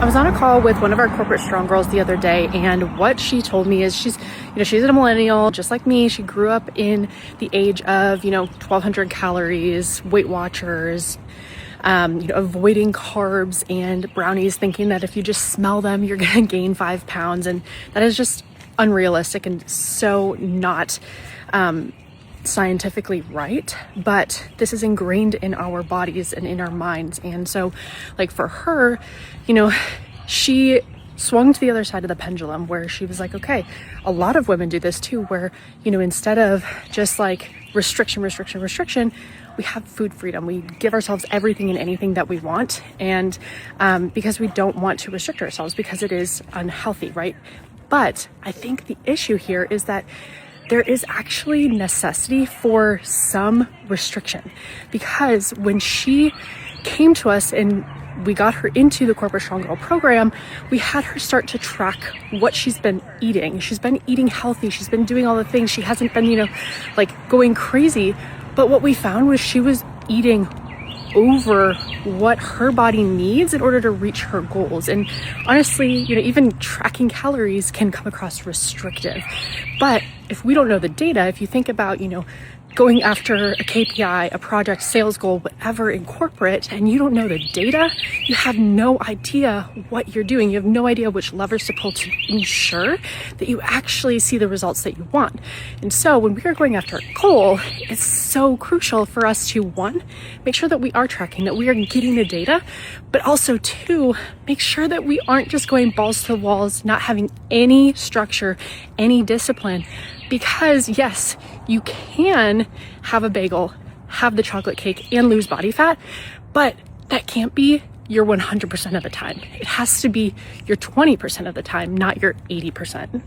I was on a call with one of our corporate strong girls the other day, and what she told me is she's a millennial just like me. She grew up in the age of 1200 calories, Weight Watchers, avoiding carbs and brownies, thinking that if you just smell them you're gonna gain 5 pounds, and that is just unrealistic and so not scientifically right. But this is ingrained in our bodies and in our minds. And so like for her, she swung to the other side of the pendulum, where she was like, okay, a lot of women do this too, where instead of just like restriction, we have food freedom. We give ourselves everything and anything that we want, and because we don't want to restrict ourselves because it is unhealthy, right? But I think the issue here is that there is actually necessity for some restriction, because when she came to us and we got her into the Corporate Strong Girl program, we had her start to track what she's been eating. She's been eating healthy. She's been doing all the things. She hasn't been, going crazy. But what we found was she was eating over what her body needs in order to reach her goals. And honestly, even tracking calories can come across restrictive. But if we don't know the data, if you think about, going after a KPI, a project, sales goal, whatever in corporate, and you don't know the data, you have no idea what you're doing. You have no idea which levers to pull to ensure that you actually see the results that you want. And so when we are going after a goal, it's so crucial for us to, one, make sure that we are tracking, that we are getting the data, but also two, make sure that we aren't just going balls to the walls, not having any structure, any discipline. Because yes, you can have a bagel, have the chocolate cake, and lose body fat, but that can't be your 100% of the time. It has to be your 20% of the time, not your 80%.